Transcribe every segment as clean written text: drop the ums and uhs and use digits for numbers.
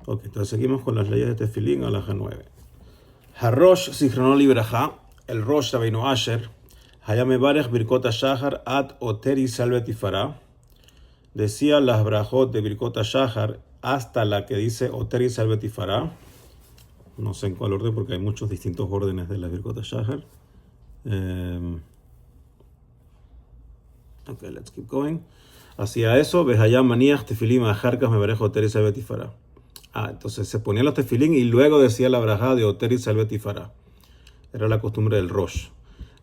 Ok, entonces seguimos con las leyes de Tefilín, alajá 9. Harosh Zichrono Libraja, el Rosh Rabbeinu Asher, Hayame Barech Birkot Shahar At Oteri Salve Tifara, decía las brajot de Birkot Shahar hasta la que dice Oteri Salve Tifara. No sé en cuál orden porque hay muchos distintos órdenes de la Birkot Shahar. Ok, let's keep going. Hacía eso, Behayam Maniach Tefilim Ajarkas Mebarej Oteri Salve Tifara. Entonces se ponían los tefilín y luego decía la brajá de Oteri Salve Tifara. Era la costumbre del Rosh.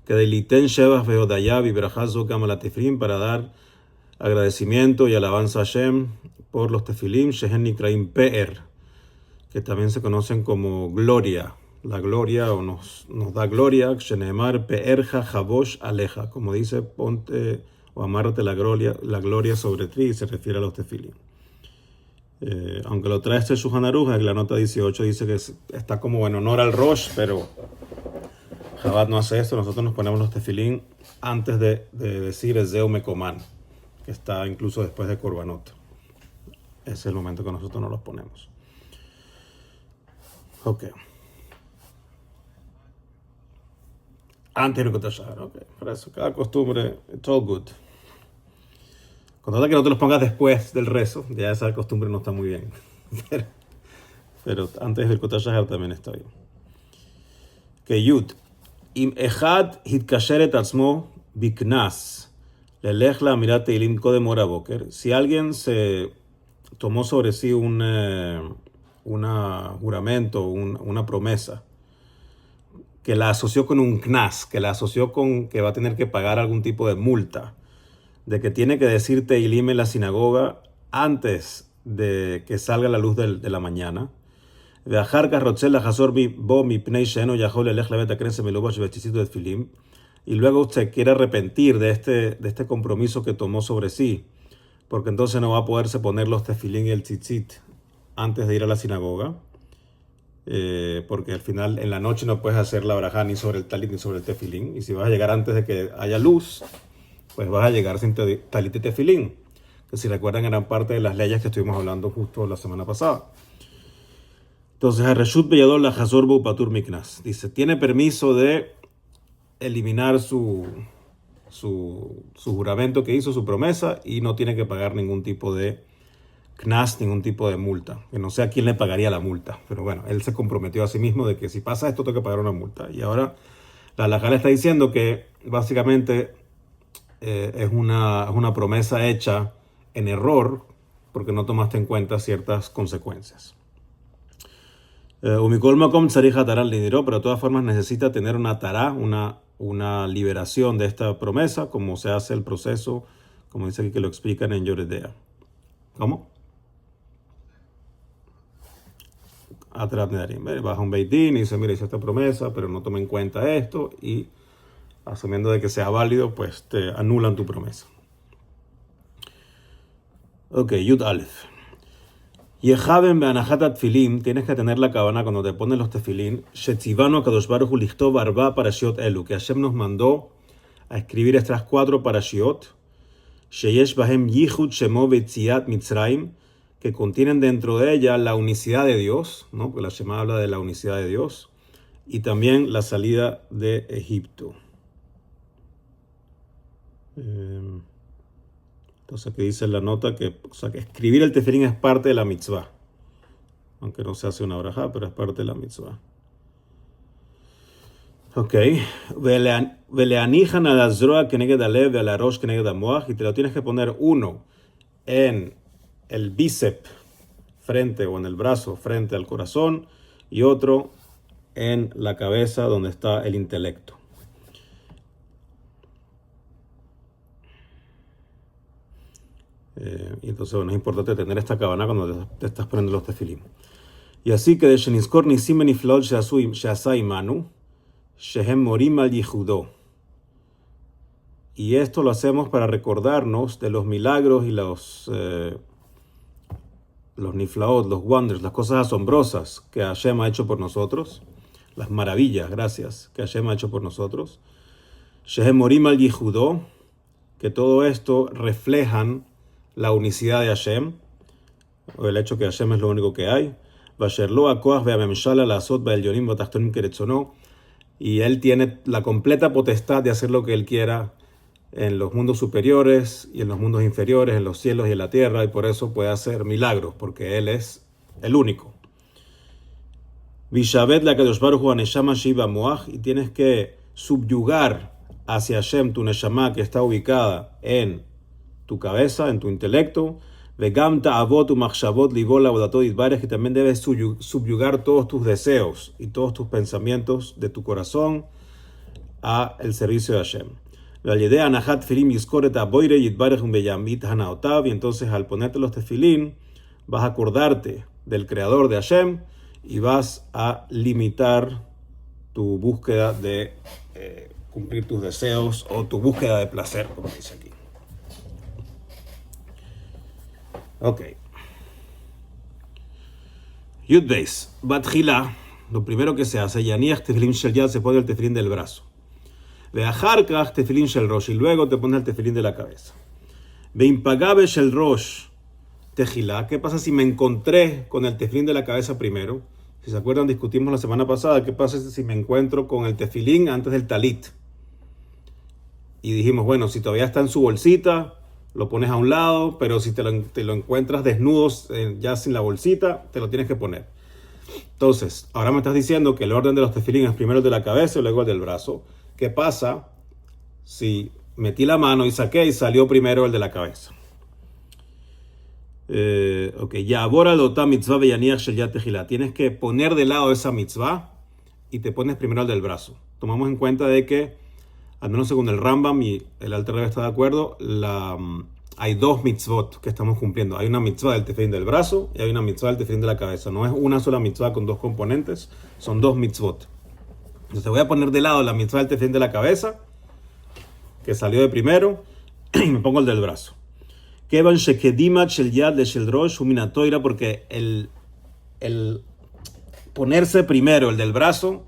Que deliten Shevach Vehodayab y brajá Zokam la tefilín para dar agradecimiento y alabanza a Hashem por los tefilín, Shehen Nikraim Pe'er, que también se conocen como gloria. La gloria o nos da gloria, Shenemar Pe'erja Jabosh Aleja, como dice, ponte o amárrate la gloria sobre ti, y se refiere a los tefilín. Aunque lo trae este Shulchan Aruch, en la nota 18 dice que está como en honor al Rosh, pero Chabad no hace esto. Nosotros nos ponemos los tefilín antes de decir Ezeu Mekoman, que está incluso después de Korbanot. Ese es el momento que nosotros nos los ponemos. Ok. Antes de Kotashar, ok. Para eso, cada costumbre, it's all good. Cuando que no te los pongas después del rezo, ya esa costumbre no está muy bien. pero antes del Kotashar también está bien. Que Yud. Im Echad hitkasheret atzmo biknas lelech la amirat teilim kodem hora boker. Si alguien se tomó sobre sí un juramento, una promesa, que la asoció con un knas, que la asoció con que va a tener que pagar algún tipo de multa, de que tiene que decir teilim en la sinagoga antes de que salga la luz de la mañana, y luego usted quiere arrepentir de este compromiso que tomó sobre sí, porque entonces no va a poderse poner los tefilín y el tzitzit antes de ir a la sinagoga, porque al final en la noche no puedes hacer la brajá ni sobre el talit ni sobre el tefilín, y si vas a llegar antes de que haya luz, pues vas a llegar sin talit y tefilín, que si recuerdan eran parte de las leyes que estuvimos hablando justo la semana pasada. Entonces, Reshut Beyadol la Hazor Bu Patur Miknas dice, tiene permiso de eliminar su juramento que hizo, su promesa, y no tiene que pagar ningún tipo de knas, ningún tipo de multa. Que no sé a quién le pagaría la multa, pero bueno, él se comprometió a sí mismo de que si pasa esto tengo que pagar una multa. Y ahora la halajá le está diciendo que básicamente es una promesa hecha en error porque no tomaste en cuenta ciertas consecuencias. Pero de todas formas necesita tener una tará, una liberación de esta promesa, como se hace el proceso, como dice aquí que lo explican en Yoredea. ¿Cómo? Baja un beitín y dice, mira, hice esta promesa, pero no toma en cuenta esto, y asumiendo de que sea válido, pues te anulan tu promesa. Ok, Yud Aleph. Yehaben be'anahat tefilín, tienes que tener la cabana cuando te pones los tefilín. Shetzivano akadosh baruch hu lichtov arba parashiot elu, que Hashem nos mandó a escribir estas 4 parashiot. Sheyesh bahem yichud shemo beitziat mitzrayim, que contienen dentro de ella la unicidad de Dios, ¿no? Porque la Shema habla de la unicidad de Dios, y también la salida de Egipto. Entonces aquí dice en la nota que escribir el tefilín es parte de la mitzvah, aunque no se hace una brajá, pero es parte de la mitzvah. Ok, veleanijan a la zroa keneged alev, a la rosh keneged amoach, y te lo tienes que poner uno en el bíceps frente o en el brazo frente al corazón, y otro en la cabeza donde está el intelecto. Y entonces, bueno, es importante tener esta cabana cuando te estás poniendo los tefilín. Y así que de Shenizkor Nisim Niflot Sheasai Imanu Shehem Morim al Yehudó. Y esto lo hacemos para recordarnos de los milagros y los niflaot, los wonders, las cosas asombrosas que Hashem ha hecho por nosotros, las maravillas, gracias, que Hashem ha hecho por nosotros. Shehem Morim al Yehudó, que todo esto reflejan la unicidad de Hashem, o el hecho que Hashem es lo único que hay. Vasherlo akoach ve'amemshala la'asot ba'elyonim v'tachtonim keretzono. Y él tiene la completa potestad de hacer lo que él quiera en los mundos superiores y en los mundos inferiores, en los cielos y en la tierra, y por eso puede hacer milagros, porque él es el único. Vishavet la Kadosh Baruj Hu aneshama shiva moach, y tienes que subyugar hacia Hashem tu neshama que está ubicada en tu cabeza, en tu intelecto. Vegam ta'avot umachshavot livol avodato yitbarech, y también debes subyugar todos tus deseos y todos tus pensamientos de tu corazón a el servicio de Hashem. Y entonces al ponerte los tefilín vas a acordarte del creador de Hashem y vas a limitar tu búsqueda de cumplir tus deseos o tu búsqueda de placer, como dice aquí. Ok. Yud Beis. Batjila, lo primero que se hace, Yaniach tefilín shel yad, se pone el tefilín del brazo. Ve'achar kach tefilín shel rosh, y luego te pones el tefilín de la cabeza. Ve'impagabe shel rosh tejilá. ¿Qué pasa si me encontré con el tefilín de la cabeza primero? Si se acuerdan, discutimos la semana pasada, ¿qué pasa si me encuentro con el tefilín antes del talit? Y dijimos, bueno, si todavía está en su bolsita, lo pones a un lado, pero si te lo encuentras desnudo, ya sin la bolsita, te lo tienes que poner. Entonces, ahora me estás diciendo que el orden de los tefilín es primero el de la cabeza y luego el del brazo. ¿Qué pasa si metí la mano y saqué y salió primero el de la cabeza? Ok, ya abora lota mitzvah veyaniach shel yad tejilá. Tienes que poner de lado esa mitzvah y te pones primero el del brazo. Tomamos en cuenta de que, al menos según el Rambam y el Alter Rebbe está de acuerdo, hay dos mitzvot que estamos cumpliendo. Hay una mitzvah del tefilín del brazo y hay una mitzvah del tefilín de la cabeza. No es una sola mitzvah con dos componentes, son dos mitzvot. Entonces voy a poner de lado la mitzvah del tefilín de la cabeza, que salió de primero, y me pongo el del brazo. Kevan shekedimat shel yad de shel rosh uminatoira, porque el ponerse primero el del brazo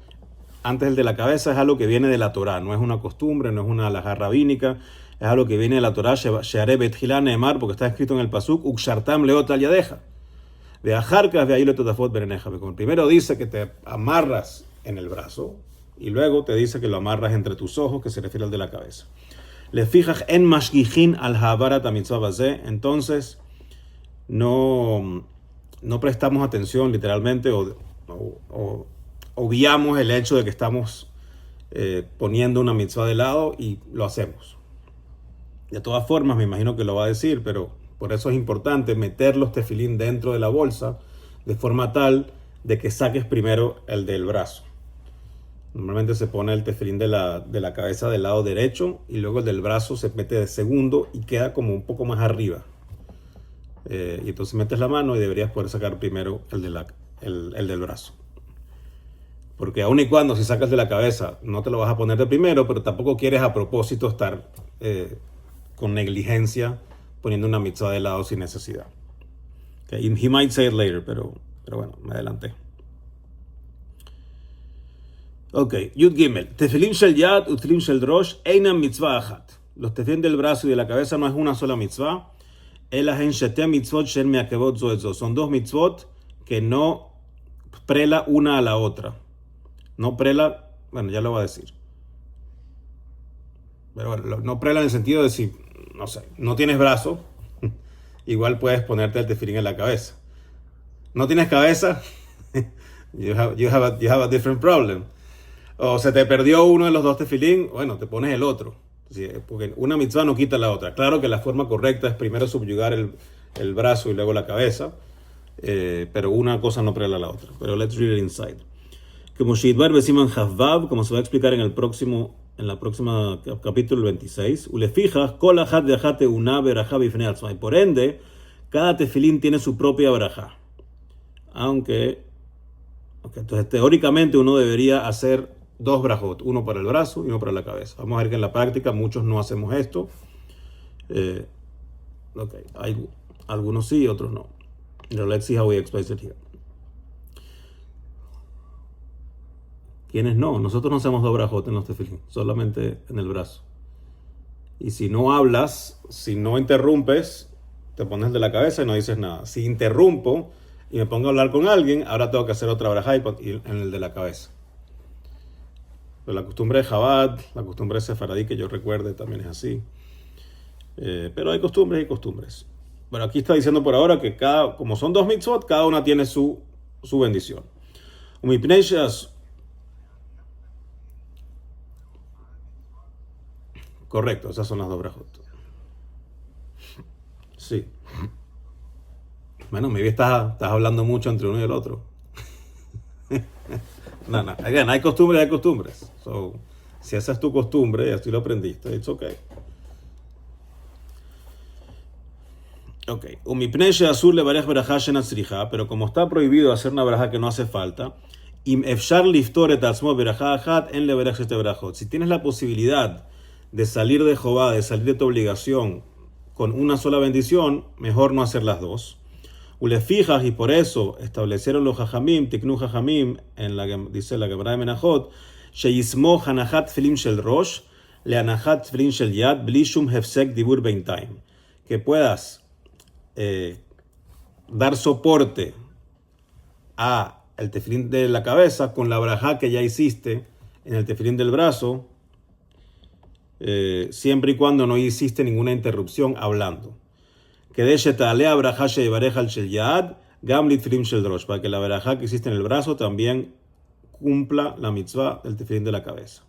antes el de la cabeza es algo que viene de la Torá, no es una costumbre, no es una halajá rabínica, es algo que viene de la Torá, sheare betjilá neemar, porque está escrito en el pasuk, ukshartam leot al yadeja, veajarkas veahilo totafot bereneja, como primero dice que te amarras en el brazo, y luego te dice que lo amarras entre tus ojos, que se refiere al de la cabeza. Le fijas en mashgijin al havarat mitzvah bazeh, entonces no prestamos atención literalmente o obviamos el hecho de que estamos poniendo una mitzvah de lado y lo hacemos. De todas formas, me imagino que lo va a decir, pero por eso es importante meter los tefilín dentro de la bolsa de forma tal de que saques primero el del brazo. Normalmente se pone el tefilín de la cabeza del lado derecho y luego el del brazo se mete de segundo y queda como un poco más arriba. Y entonces metes la mano y deberías poder sacar primero el del brazo. Porque aun y cuando si sacas de la cabeza no te lo vas a poner de primero, pero tampoco quieres a propósito estar con negligencia poniendo una mitzvah de lado sin necesidad. Okay. He might say it later, pero bueno, me adelanté. Ok, Yud Gimel. Tefilín shel yad, utefilín shel rosh, einam mitzvah achat. Los tefilín del brazo y de la cabeza no es una sola mitzvah. Elahen shetem mitzvot shel meakevot zo et zo. Son dos mitzvot que no prela una a la otra. No prela, bueno, ya lo voy a decir. Pero bueno, no prela en el sentido de si, no sé, no tienes brazo, igual puedes ponerte el tefilín en la cabeza. No tienes cabeza, you have a different problem. O se te perdió uno de los dos tefilín, bueno, te pones el otro. Sí, porque una mitzvah no quita la otra. Claro que la forma correcta es primero subyugar el brazo y luego la cabeza, pero una cosa no prela la otra. Pero let's read it inside. Como Shidbar Besiman Havvav, como se va a explicar en la próxima capítulo 26, ulefijas kol achat de ajate una berajá bifnei atzma. Y por ende, cada tefilín tiene su propia berajá. Entonces teóricamente uno debería hacer dos brajot, uno para el brazo y uno para la cabeza. Vamos a ver que en la práctica muchos no hacemos esto. Hay algunos sí, otros no. Now let's see how we explain it here. ¿Quiénes no? Nosotros no hacemos dos brajot en los tefilín, solamente en el brazo. Y si no hablas, si no interrumpes, te pones el de la cabeza y no dices nada. Si interrumpo y me pongo a hablar con alguien, ahora tengo que hacer otra braja y en el de la cabeza. Pero la costumbre de Chabad, la costumbre de Sefaradí, que yo recuerde, también es así. Pero hay costumbres y costumbres. Bueno, aquí está diciendo por ahora que como son 2 mitzvot, cada una tiene su bendición. Correcto, esas son las 2 brajot. Sí. Bueno, maybe estás hablando mucho entre uno y el otro. No. Again, hay costumbres. So, si esa es tu costumbre y así lo aprendiste, it's okay. Ok. Azul le barej berajá shenatzriha, pero como está prohibido hacer una berajá que no hace falta, im efshar liftor et atzmo berajá achat en le berej este berajot. Si tienes la posibilidad de salir de Jobá, de salir de tu obligación con una sola bendición, mejor no hacer las dos. Ulefijas, y por eso establecieron los jajamim, tiknu jajamim, dice la Gemara de Menachot, sheyismo hanachat tfilim shel rosh, le hanachat tfilim shel yad, blishum hefsek dibur beintaim. Que puedas dar soporte a el tefilín de la cabeza con la brajá que ya hiciste en el tefilín del brazo, siempre y cuando no hiciste ninguna interrupción hablando. Que de shetalea brajá sheyivarech al shel yad, gam litfilim shel rosh, para que la brajá que hiciste en el brazo también cumpla la mitzvah del tefilín de la cabeza.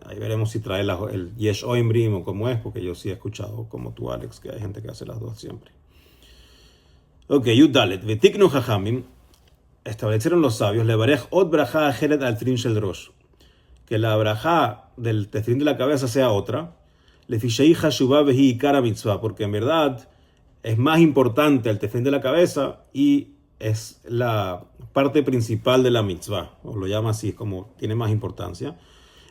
Ahí veremos si trae el Yesh Oimrim o cómo es, porque yo sí he escuchado, como tú, Alex, que hay gente que hace las dos siempre. Ok, Yud Dalet. Vetiknu Jajamim, establecieron los sabios, levarej od brajá ajeret al tefilín shel rosh, que la brajá del tefilín de la cabeza sea otra, lefishei hashuvah vehi ikara mitzvah, porque en verdad es más importante el tefilín de la cabeza y es la parte principal de la mitzvah, o lo llama así, como tiene más importancia.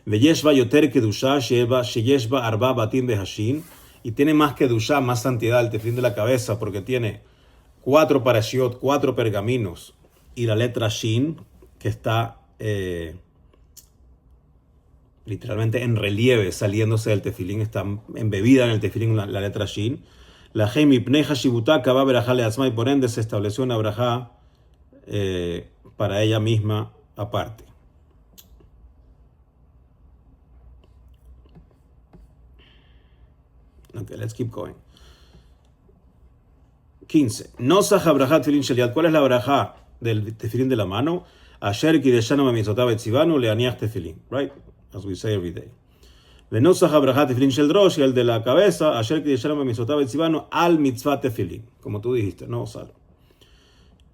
Veyeshva yoter kedushá sheyeshva arba batim behashin, y tiene más kedushá, más santidad el tefilín de la cabeza, porque tiene 4 parashiot, 4 pergaminos, y la letra shin, que está literalmente en relieve, saliéndose del tefilín, está embebida en el tefilín la letra shin. La heim ipnei hashibutá kaba berajá leatzma, y por ende se estableció una berajá para ella misma aparte. Okay, let's keep going. 15. Nosach habrajá tefilín shel yad. ¿Cuál es la berajá del tefilín de la mano? Asher kideshanu memitzvotav etzivanu leaniach tefilín. Right? As we say every day. Venosach habrajá tefilín shel rosh, y el de la cabeza, asher kideshanu memitzvotav etzivanu al mitzvah tefilín. Como tú dijiste, no usarlo.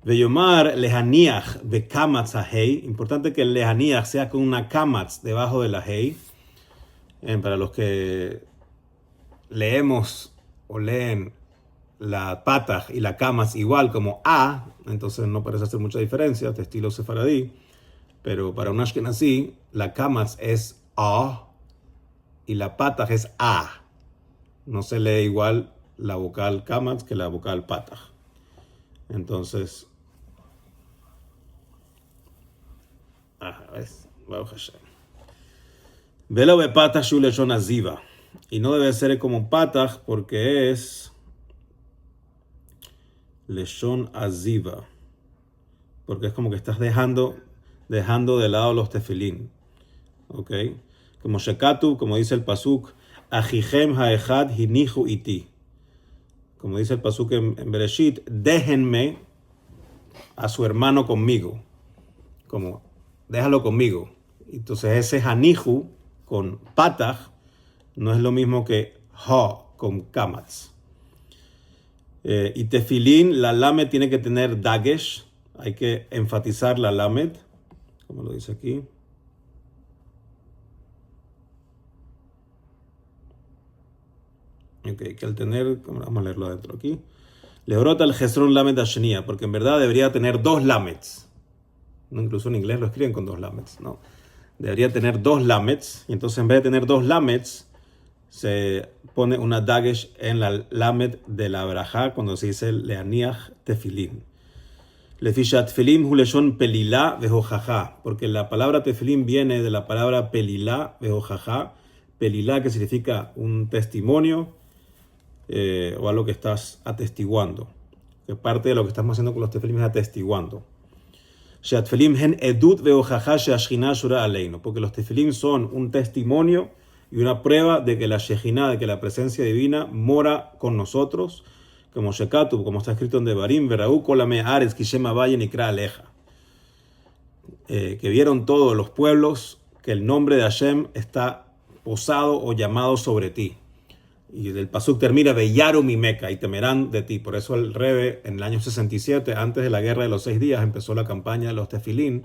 Veyomar lehaniach bekamatz hahei. Importante que el lehaniach sea con una kamatz debajo de la hei. Para los que leemos o leen la patach y la kamatz igual como a, entonces no parece hacer mucha diferencia, de estilo sefaradí, pero para un ashkenazí la kamatz es a y la patach es a. No se lee igual la vocal kamatz que la vocal patach. Entonces, ¿ves? Baruch Hashem. Velo be patach shu leshon aziva. Y no debe ser como patach porque es leshon aziva. Porque es como que estás dejando de lado los tefilín. ¿Ok? Como shekatu, como dice el pasuk, ajijem haechad hinichu iti. Como dice el pasuk en Bereshit, déjenme a su hermano conmigo. Como, déjalo conmigo. Entonces ese hanichu con patach no es lo mismo que ha con kamatz. Y tefilín, la lamed tiene que tener dagesh. Hay que enfatizar la lamed, como lo dice aquí. Ok, que al tener, vamos a leerlo adentro aquí. Le brota el gesrón lamed ashenia, porque en verdad debería tener 2 lameds. No, incluso en inglés lo escriben con 2 lameds, no. Debería tener 2 lameds, y entonces en vez de tener 2 lameds, se pone una dagesh en la lamed de la brajá cuando se dice leaniach tefilín. Lefishat tefilín hu leshon pelilá vehojaja, porque la palabra tefilín viene de la palabra pelilá vehojaja. Pelilá, que significa un testimonio, o algo que estás atestiguando. Que parte de lo que estamos haciendo con los tefilim es atestiguando. Porque los tefilim son un testimonio y una prueba de que la Shejinah, de que la presencia divina mora con nosotros, como Shekatu, como está escrito en Devarim, Veraú kolame aretz kishema vayen ikra aleja. Que vieron todos los pueblos que el nombre de Hashem está posado o llamado sobre ti. Y el pasuk termina Veyaru mi Meca, y temerán de ti. Por eso el Rebbe en el año 67, antes de la guerra de los 6 días, empezó la campaña de los tefilín,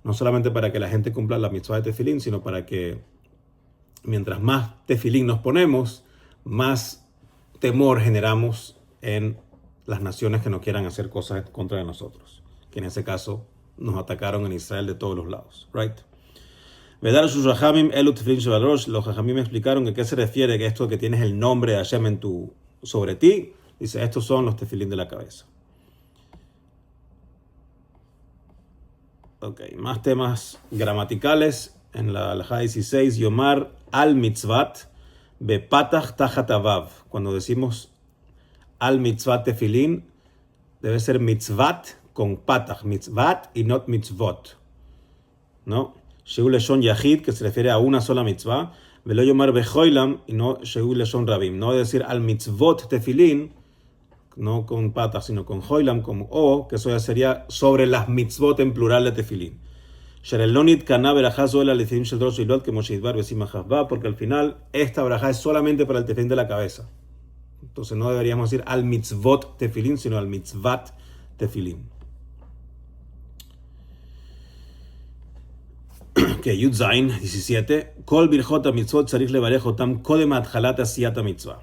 no solamente para que la gente cumpla la mitzvah de tefilín, sino para que mientras más tefilín nos ponemos, más temor generamos en las naciones que no quieran hacer cosas en contra de nosotros, que en ese caso nos atacaron en Israel de todos los lados, right? Los Jajamim me explicaron que qué se refiere que esto que tienes el nombre de Hashem sobre ti. Dice, estos son los tefilín de la cabeza. Ok, más temas gramaticales. En la halajá 16, Yomar al mitzvat bepatach tajat avav. Cuando decimos al mitzvat tefilín, debe ser mitzvat con patach, mitzvat y not mitzvot, ¿no? Sheul Leshon Yahid, que se refiere a una sola mitzvah, Velo Yomar Bejoilam, y no Sheul Leshon Rabim. No decir al mitzvot tefilín, no con patas, sino con Joilam, con O, que eso ya sería sobre las mitzvot en plural de tefilín. Sherelonit Kana Berajá Zoela Lefim Shel Rosh Ilot, que Moshe Idbar Besima Javba, porque al final esta berajá es solamente para el tefilín de la cabeza. Entonces no deberíamos decir al mitzvot tefilín, sino al mitzvat tefilín. Que Yud Zain 17, Kol birchot mitzvot tzarich levarech otam kodem atchalat asiyat mitzvah.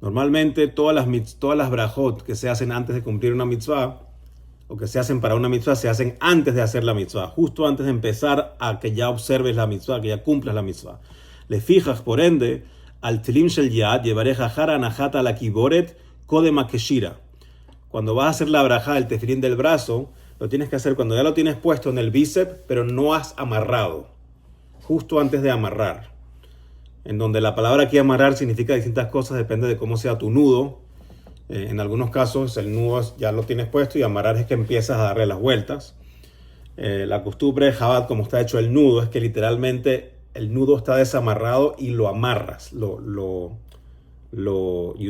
Normalmente todas las brajot que se hacen antes de cumplir una mitzvah o que se hacen para una mitzvah se hacen antes de hacer la mitzvah, justo antes de empezar a que ya observes la mitzvah, que ya cumplas la mitzvah. Le fijas, por ende, al tilim shel yad llevarech ahara anahata la kiboret kodem akeshira. Cuando vas a hacer la brajá del tefilín del brazo, lo tienes que hacer cuando ya lo tienes puesto en el bíceps, pero no has amarrado. Justo antes de amarrar. En donde la palabra aquí amarrar significa distintas cosas, depende de cómo sea tu nudo. En algunos casos el nudo ya lo tienes puesto y amarrar es que empiezas a darle las vueltas. La costumbre de Chabad, como está hecho el nudo, es que literalmente el nudo está desamarrado y lo amarras. You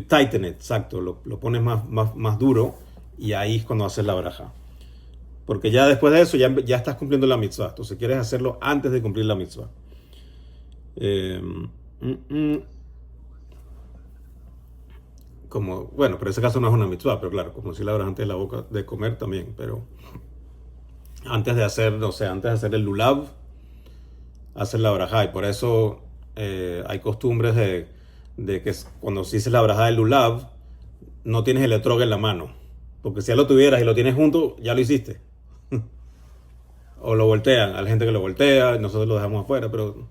tighten it, exacto. Lo pones más duro y ahí es cuando haces la braja. Porque ya después de eso ya estás cumpliendo la mitzvah. Entonces quieres hacerlo antes de cumplir la mitzvah. Bueno, pero en ese caso no es una mitzvah, pero claro, como si la abras antes de la boca de comer también. Pero antes de hacer, antes de hacer el lulav, hacer la brajá. Y por eso hay costumbres de que cuando se dice la brajá del lulav, no tienes el etrog en la mano. Porque si ya lo tuvieras y lo tienes junto, ya lo hiciste. O lo voltean, hay gente que lo voltea, nosotros lo dejamos afuera, pero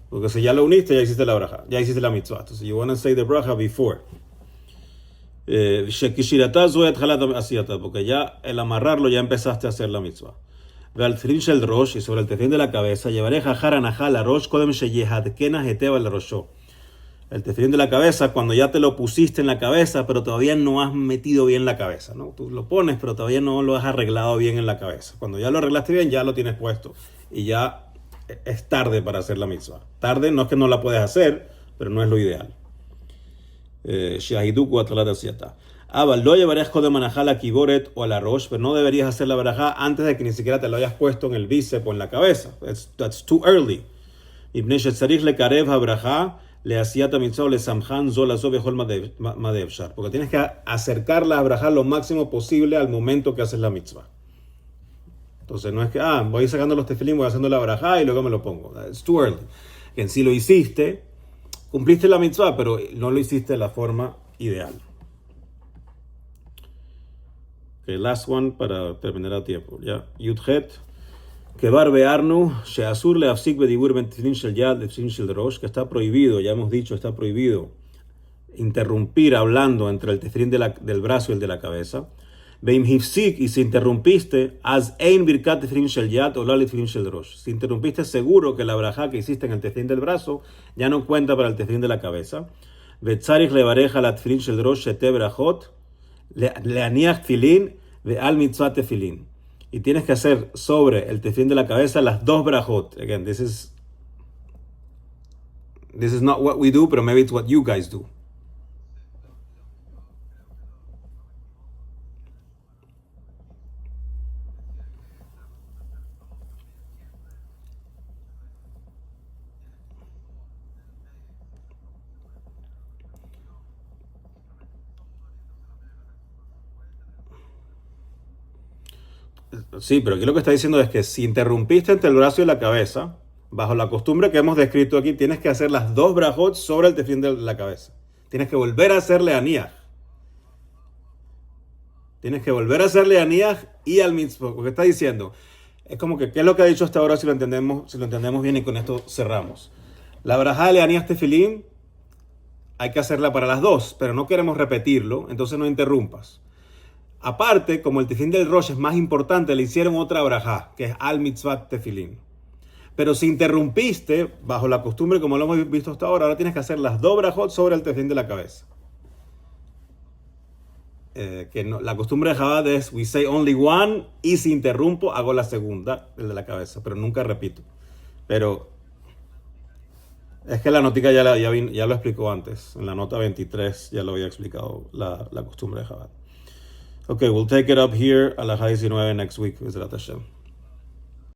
porque si ya lo uniste, ya hiciste la braja, ya hiciste la mitzvah. Entonces, you want to say the bracha before. Porque ya el amarrarlo ya empezaste a hacer la mitzvah. Ve'al tefilin shel rosh, y sobre el tefilín de la cabeza, llevaré jajara najá la rosh kodem sheyehadkena heteva el rosho. El tefilín de la cabeza, cuando ya te lo pusiste en la cabeza, pero todavía no has metido bien la cabeza, ¿no? Tú lo pones, pero todavía no lo has arreglado bien en la cabeza. Cuando ya lo arreglaste bien, ya lo tienes puesto. Y ya es tarde para hacer la mitzvah. Tarde no es que no la puedes hacer, pero no es lo ideal. Shahiduku atlalat asiyata. Lo llevarías kodem manajá la kiboret o a la rosh, pero no deberías hacer la barajá antes de que ni siquiera te lo hayas puesto en el bíceps o en la cabeza. That's too early. Ibn shetzarich le karev habrajá le hacía mitzvah le samhan zola zobehol madevshar, porque tienes que acercar la braja lo máximo posible al momento que haces la mitzvah. Entonces no es que voy sacando los tefilín, voy haciendo la braja y luego me lo pongo. It's too early. En si lo hiciste, cumpliste la mitzvah, pero no lo hiciste de la forma ideal. Okay, last one para terminar a tiempo. Ya, Yudhet. Que barbearnu, sheasur le afsik bedibur ben tefilin shel yad tefilin shel rosh, que está prohibido, ya hemos dicho, está prohibido interrumpir hablando entre el tefilín del brazo y el de la cabeza. Beim hifsik, y si interrumpiste, az ein birkat tefilin shel yad o la tefilin shel rosh. Si interrumpiste, seguro que la braja que hiciste en el tefilín del brazo ya no cuenta para el tefilín de la cabeza. וצריך לברך על התפילין של ראש שתי ברכות, להניח תפילין ועל מצוות תפילין. Y tienes que hacer sobre el tefilín de la cabeza las dos brajot. Again, this is not what we do, pero maybe it's what you guys do. Sí, pero aquí lo que está diciendo es que si interrumpiste entre el brazo y la cabeza, bajo la costumbre que hemos descrito aquí, tienes que hacer las dos brajot sobre el tefilín de la cabeza. Tienes que volver a hacerle aniach. Tienes que volver a hacerle aniach y al mitzvot. Porque está diciendo, es como que, ¿qué es lo que ha dicho hasta ahora si lo entendemos bien y con esto cerramos? La brajá de aniach tefilín hay que hacerla para las dos, pero no queremos repetirlo, entonces no interrumpas. Aparte, como el tefilín del Rosh es más importante, le hicieron otra brajá, que es al mitzvah tefilín. Pero si interrumpiste, bajo la costumbre, como lo hemos visto hasta ahora tienes que hacer las dos brajot sobre el tefilín de la cabeza. La costumbre de Chabad es, we say only one, y si interrumpo, hago la segunda, el de la cabeza, pero nunca repito. Pero es que la notica ya lo explicó antes, en la nota 23 ya lo había explicado la costumbre de Chabad. Okay, we'll take it up here, Alajá 19 next week, Bezrat Hashem.